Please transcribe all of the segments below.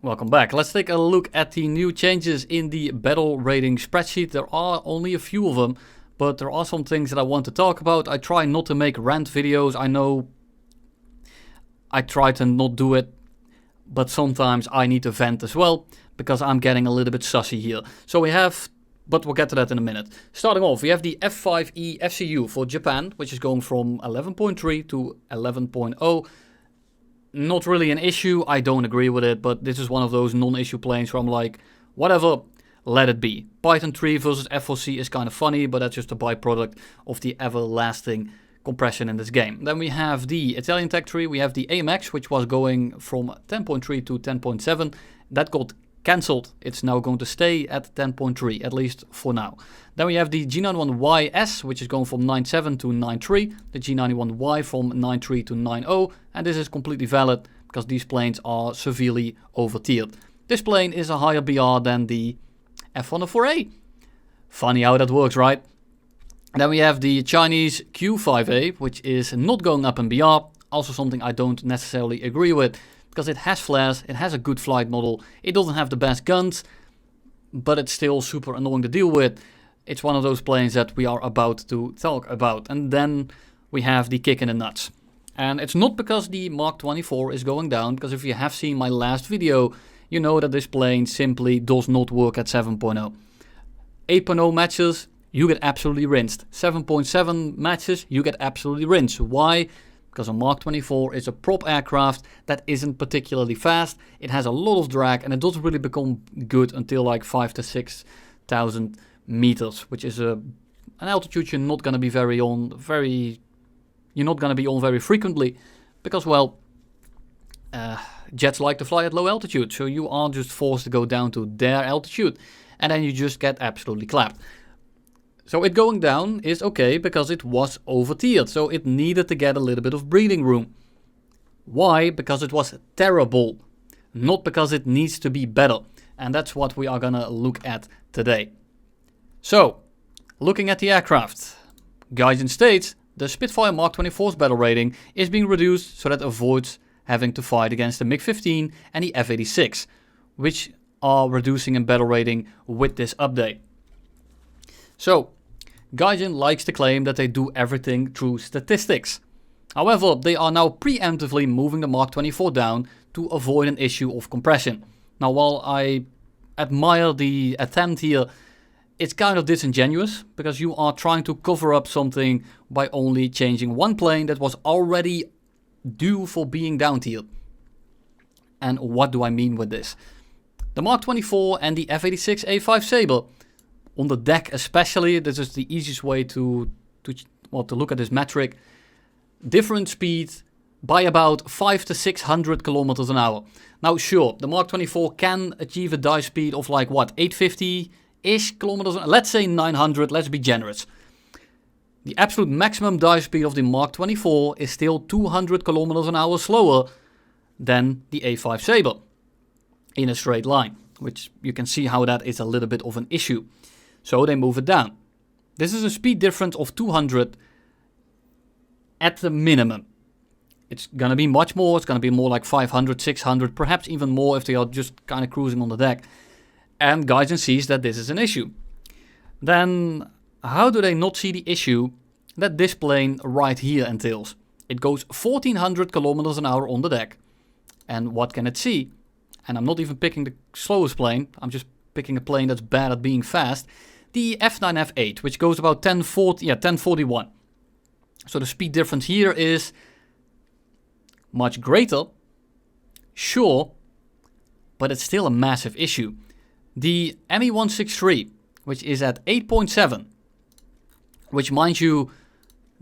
Welcome back. Let's take a look at the new changes in the battle rating spreadsheet. There are only a few of them, but there are some things that I want to talk about. I try not to make rant videos. I know I try to not do it, but sometimes I need to vent as well because I'm getting a little bit sussy here. So we have, but we'll get to that in a minute. Starting off, we have the F5E FCU for Japan, which is going from 11.3 to 11.0. Not really an issue, I don't agree with it, but this is one of those non-issue planes where I'm like, whatever, let it be. Python 3 versus F4C is kind of funny, but that's just a byproduct of the everlasting compression in this game. Then we have the Italian tech tree, we have the AMX, which was going from 10.3 to 10.7. That got cancelled. It's now going to stay at 10.3, at least for now. Then we have the G91YS, which is going from 9.7 to 9.3, the G91Y from 9.3 to 9.0, and this is completely valid because these planes are severely over-tiered. This plane is a higher BR than the F104A. Funny how that works, right? Then we have the Chinese Q5A, which is not going up in BR, also something I don't necessarily agree with, because it has flares, it has a good flight model, it doesn't have the best guns, but it's still super annoying to deal with. It's one of those planes that we are about to talk about. And then we have the kick in the nuts. And it's not because the Mark 24 is going down, because if you have seen my last video, you know that this plane simply does not work at 7.0. 8.0 matches, you get absolutely rinsed. 7.7 matches, you get absolutely rinsed. Why? Because a Mark 24 is a prop aircraft that isn't particularly fast. It has a lot of drag and it doesn't really become good until like 5,000 to 6,000 meters, which is an altitude you're not going to be on very frequently, because well, jets like to fly at low altitude, so you are just forced to go down to their altitude, and then you just get absolutely clapped. So it going down is okay because it was over-tiered, so it needed to get a little bit of breathing room. Why? Because it was terrible, not because it needs to be better. And that's what we are gonna look at today. So, looking at the aircraft, Gaijin states the Spitfire Mark 24's battle rating is being reduced so that it avoids having to fight against the Mk15 and the F86, which are reducing in battle rating with this update. So, Gaijin likes to claim that they do everything through statistics. However, they are now preemptively moving the Mark 24 down to avoid an issue of compression. Now, while I admire the attempt here, it's kind of disingenuous because you are trying to cover up something by only changing one plane that was already due for being down tiered. And what do I mean with this? The Mark 24 and the F86A5 Sabre, on the deck especially, this is the easiest way to look at this metric. Different speed by about 500 to 600 kilometers an hour. Now sure, the Mark 24 can achieve a dive speed of like what, 850-ish kilometers, let's say 900, let's be generous. The absolute maximum dive speed of the Mark 24 is still 200 kilometers an hour slower than the A5 Sabre in a straight line, which you can see how that is a little bit of an issue. So they move it down. This is a speed difference of 200 at the minimum. It's going to be much more. It's going to be more like 500, 600, perhaps even more if they are just kind of cruising on the deck. And Gaijin sees that this is an issue. Then how do they not see the issue that this plane right here entails? It goes 1400 kilometers an hour on the deck. And what can it see? And I'm not even picking the slowest plane. I'm just picking a plane that's bad at being fast. The F9F8, which goes about 1041. So the speed difference here is much greater, sure, but it's still a massive issue. The ME163, which is at 8.7, which mind you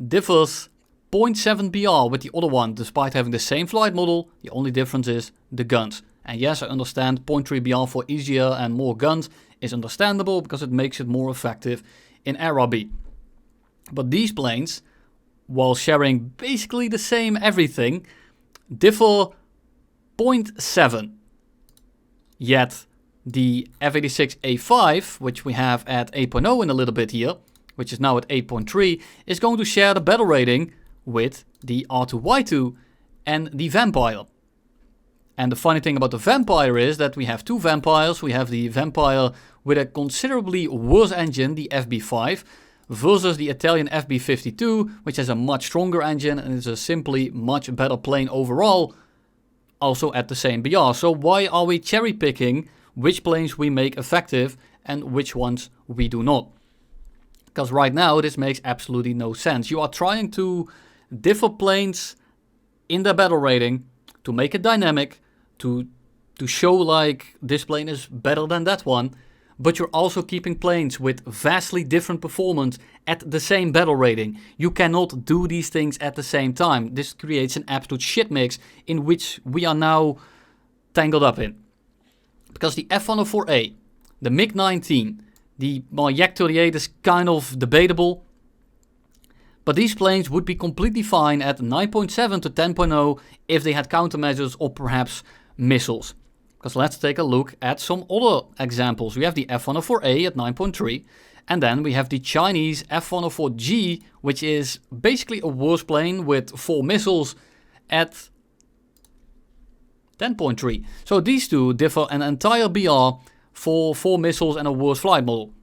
differs 0.7 BR with the other one, despite having the same flight model, the only difference is the guns. And yes, I understand 0.3 BR for easier and more guns is understandable because it makes it more effective in air RB. But these planes, while sharing basically the same everything, differ 0.7. Yet the F86A5, which we have at 8.0 in a little bit here, which is now at 8.3, is going to share the battle rating with the R2Y2 and the Vampire. And the funny thing about the Vampire is that we have two Vampires. We have the Vampire with a considerably worse engine, the FB5, versus the Italian FB52, which has a much stronger engine and is a simply much better plane overall, also at the same BR. So why are we cherry picking which planes we make effective and which ones we do not? Because right now this makes absolutely no sense. You are trying to differ planes in their battle rating to make it dynamic, to show like this plane is better than that one, but you're also keeping planes with vastly different performance at the same battle rating. You cannot do these things at the same time. This creates an absolute shit mix in which we are now tangled up in. Because the F104A, the Mk19, the Yak 38 is kind of debatable, but these planes would be completely fine at 9.7 to 10.0 if they had countermeasures or perhaps missiles. Because let's take a look at some other examples. We have the F104A at 9.3, and then we have the Chinese F104G, which is basically a worse plane with 4 missiles at 10.3. So these two differ an entire BR for 4 missiles and a worse flight model.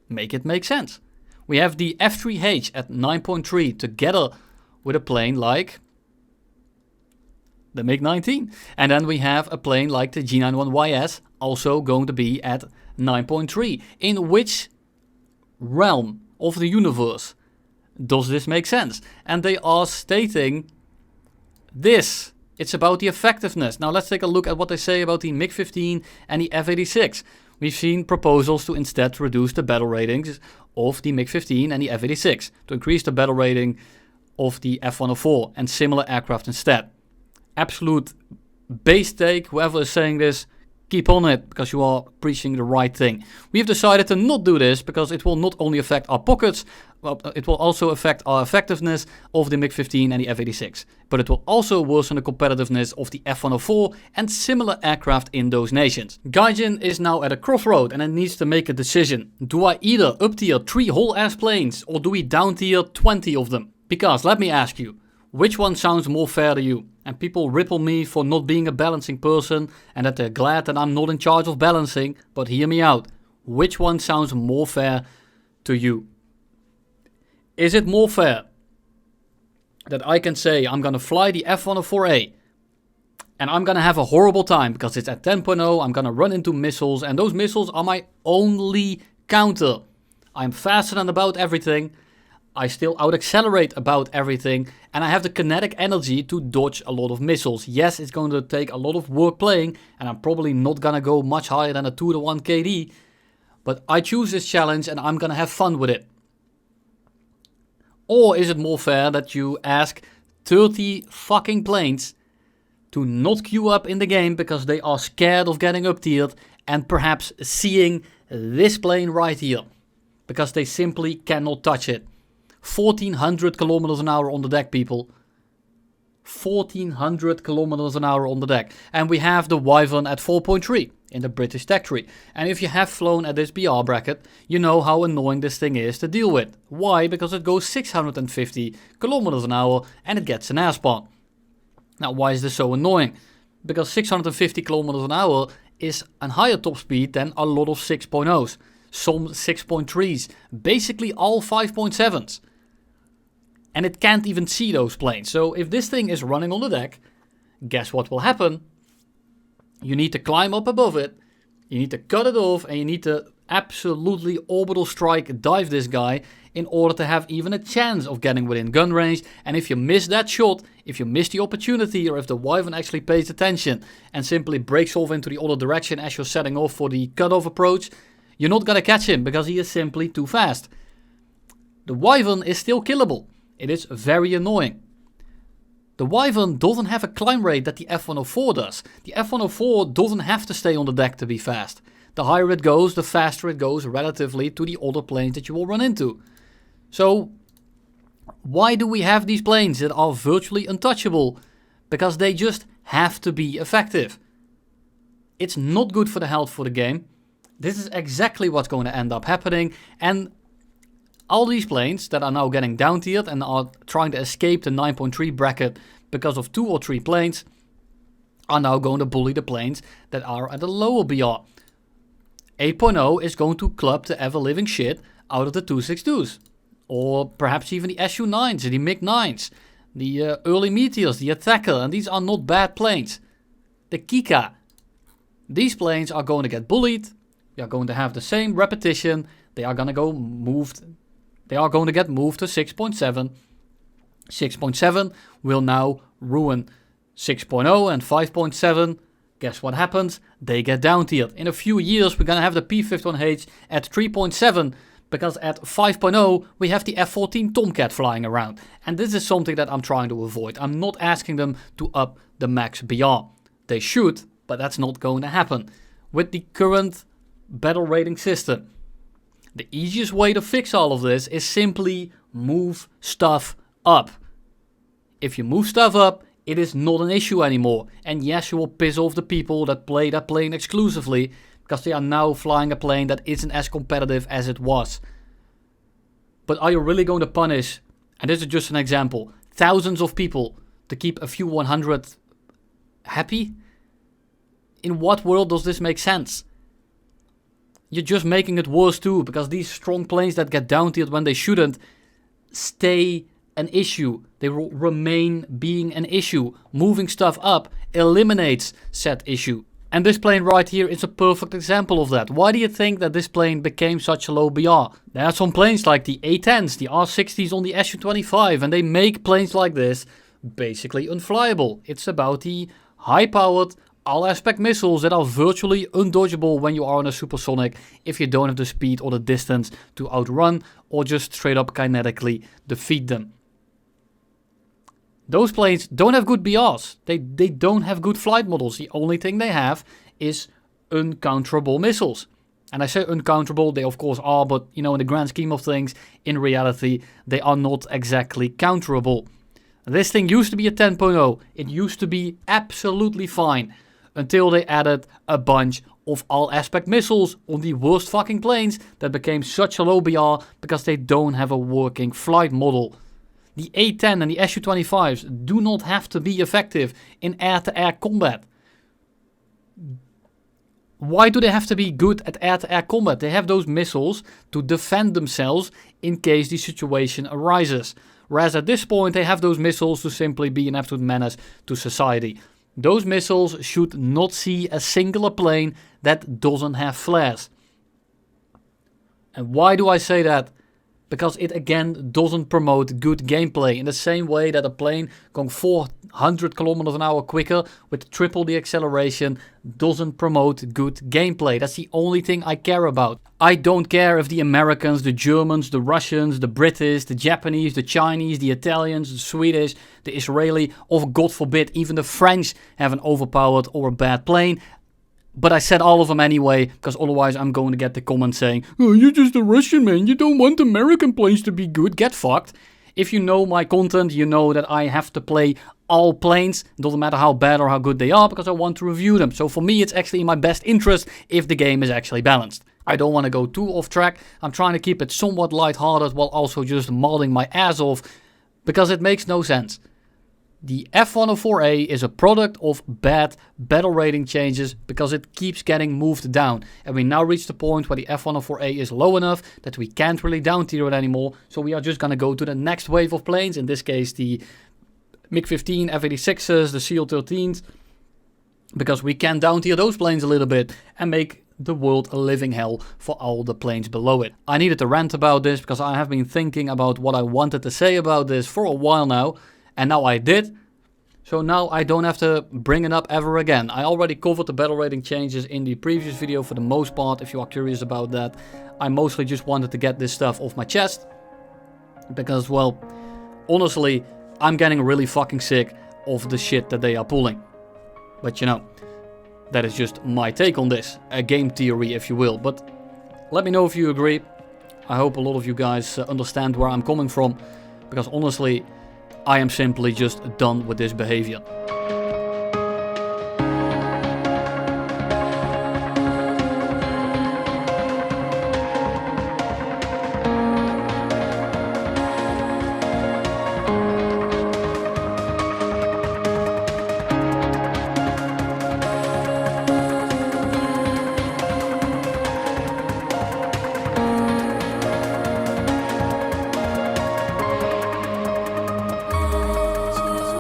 Make it make sense. We have the F3H at 9.3 together with a plane like the Mk19. And then we have a plane like the G91YS also going to be at 9.3. In which realm of the universe does this make sense? And they are stating this. It's about the effectiveness. Now let's take a look at what they say about the MiG-15 and the F-86. We've seen proposals to instead reduce the battle ratings of the MiG-15 and the F-86, to increase the battle rating of the F-104 and similar aircraft instead. Absolute base take, whoever is saying this, keep on it, because you are preaching the right thing. We've decided to not do this because it will not only affect our pockets, it will also affect our effectiveness of the MiG-15 and the F-86. But it will also worsen the competitiveness of the F-104 and similar aircraft in those nations. Gaijin is now at a crossroad and it needs to make a decision. Do I either up tier 3 whole ass planes or do we down tier 20 of them? Because let me ask you, which one sounds more fair to you? And people ripple me for not being a balancing person and that they're glad that I'm not in charge of balancing, but hear me out. Which one sounds more fair to you? Is it more fair that I can say I'm gonna fly the F104A and I'm gonna have a horrible time because it's at 10.0, I'm gonna run into missiles and those missiles are my only counter. I'm faster than about everything. I still out-accelerate about everything, and I have the kinetic energy to dodge a lot of missiles. Yes, it's going to take a lot of work playing, and I'm probably not gonna go much higher than a 2-to-1 KD, but I choose this challenge and I'm gonna have fun with it. Or is it more fair that you ask 30 fucking planes to not queue up in the game because they are scared of getting up-tiered and perhaps seeing this plane right here, because they simply cannot touch it. 1400 kilometers an hour on the deck, people. 1400 kilometers an hour on the deck. And we have the Wyvern at 4.3 in the British tech tree. And if you have flown at this BR bracket, you know how annoying this thing is to deal with. Why? Because it goes 650 kilometers an hour and it gets an airspan. Now, why is this so annoying? Because 650 kilometers an hour is a higher top speed than a lot of 6.0s. Some 6.3s, basically all 5.7s. And it can't even see those planes. So if this thing is running on the deck, guess what will happen? You need to climb up above it, you need to cut it off, and you need to absolutely orbital strike dive this guy in order to have even a chance of getting within gun range. And if you miss that shot, if you miss the opportunity, or if the Wyvern actually pays attention and simply breaks off into the other direction as you're setting off for the cutoff approach, you're not gonna catch him because he is simply too fast. The Wyvern is still killable. It is very annoying. The Wyvern doesn't have a climb rate that the F104 does. The F104 doesn't have to stay on the deck to be fast. The higher it goes, the faster it goes relatively to the other planes that you will run into. So, why do we have these planes that are virtually untouchable? Because they just have to be effective. It's not good for the health for the game. This is exactly what's going to end up happening, and all these planes that are now getting down tiered and are trying to escape the 9.3 bracket because of 2 or 3 planes, are now going to bully the planes that are at a lower BR. 8.0 is going to club the ever-living shit out of the 262s. Or perhaps even the Su-9s, the Mk-9s, the early Meteors, the Attacker, and these are not bad planes. The Kika. These planes are going to get bullied. They are going to have the same repetition. They are going to go moved. They are going to get moved to 6.7. 6.7 will now ruin 6.0 and 5.7. Guess what happens? They get down tiered. In a few years, we're going to have the P-51H at 3.7 because at 5.0, we have the F-14 Tomcat flying around. And this is something that I'm trying to avoid. I'm not asking them to up the max BR. They should, but that's not going to happen. With the current battle rating system, the easiest way to fix all of this is simply move stuff up. If you move stuff up, it is not an issue anymore. And yes, you will piss off the people that play that plane exclusively, because they are now flying a plane that isn't as competitive as it was. But are you really going to punish, and this is just an example, thousands of people to keep a few 100 happy? In what world does this make sense? You're just making it worse too, because these strong planes that get down tiered when they shouldn't stay an issue. They will remain being an issue. Moving stuff up eliminates said issue. And this plane right here is a perfect example of that. Why do you think that this plane became such a low BR? There are some planes like the A-10s, the R-60s on the Su-25, and they make planes like this basically unflyable. It's about the high-powered, all-aspect missiles that are virtually undodgeable when you are on a supersonic if you don't have the speed or the distance to outrun or just straight up kinetically defeat them. Those planes don't have good BRs. They don't have good flight models. The only thing they have is uncounterable missiles. And I say uncounterable, they of course are, but you know, in the grand scheme of things, in reality, they are not exactly counterable. This thing used to be a 10.0. It used to be absolutely fine until they added a bunch of all-aspect missiles on the worst fucking planes that became such a low BR because they don't have a working flight model. The A-10 and the Su-25s do not have to be effective in air-to-air combat. Why do they have to be good at air-to-air combat? They have those missiles to defend themselves in case the situation arises. Whereas at this point they have those missiles to simply be an absolute menace to society. Those missiles should not see a singular plane that doesn't have flares. And why do I say that? Because it again doesn't promote good gameplay. In the same way that a plane going 400 kilometers an hour quicker with triple the acceleration doesn't promote good gameplay. That's the only thing I care about. I don't care if the Americans, the Germans, the Russians, the British, the Japanese, the Chinese, the Italians, the Swedish, the Israeli, or God forbid even the French have an overpowered or a bad plane. But I said all of them anyway, because otherwise I'm going to get the comments saying, "Oh, you're just a Russian, man, you don't want American planes to be good, get fucked." If you know my content, you know that I have to play all planes, doesn't matter how bad or how good they are, because I want to review them. So for me, it's actually in my best interest if the game is actually balanced. I don't want to go too off track, I'm trying to keep it somewhat lighthearted while also just modding my ass off, because it makes no sense. The F-104A is a product of bad battle rating changes because it keeps getting moved down. And we now reach the point where the F-104A is low enough that we can't really down tier it anymore. So we are just going to go to the next wave of planes. In this case, the MiG-15, F-86s, the CL-13s. Because we can down tier those planes a little bit and make the world a living hell for all the planes below it. I needed to rant about this because I have been thinking about what I wanted to say about this for a while now. And now I did, so now I don't have to bring it up ever again. I already covered the battle rating changes in the previous video for the most part, if you are curious about that. I mostly just wanted to get this stuff off my chest. Because, well, honestly, I'm getting really fucking sick of the shit that they are pulling. But you know, that is just my take on this. A game theory, if you will. But let me know if you agree. I hope a lot of you guys understand where I'm coming from. Because honestly, I am simply just done with this behavior.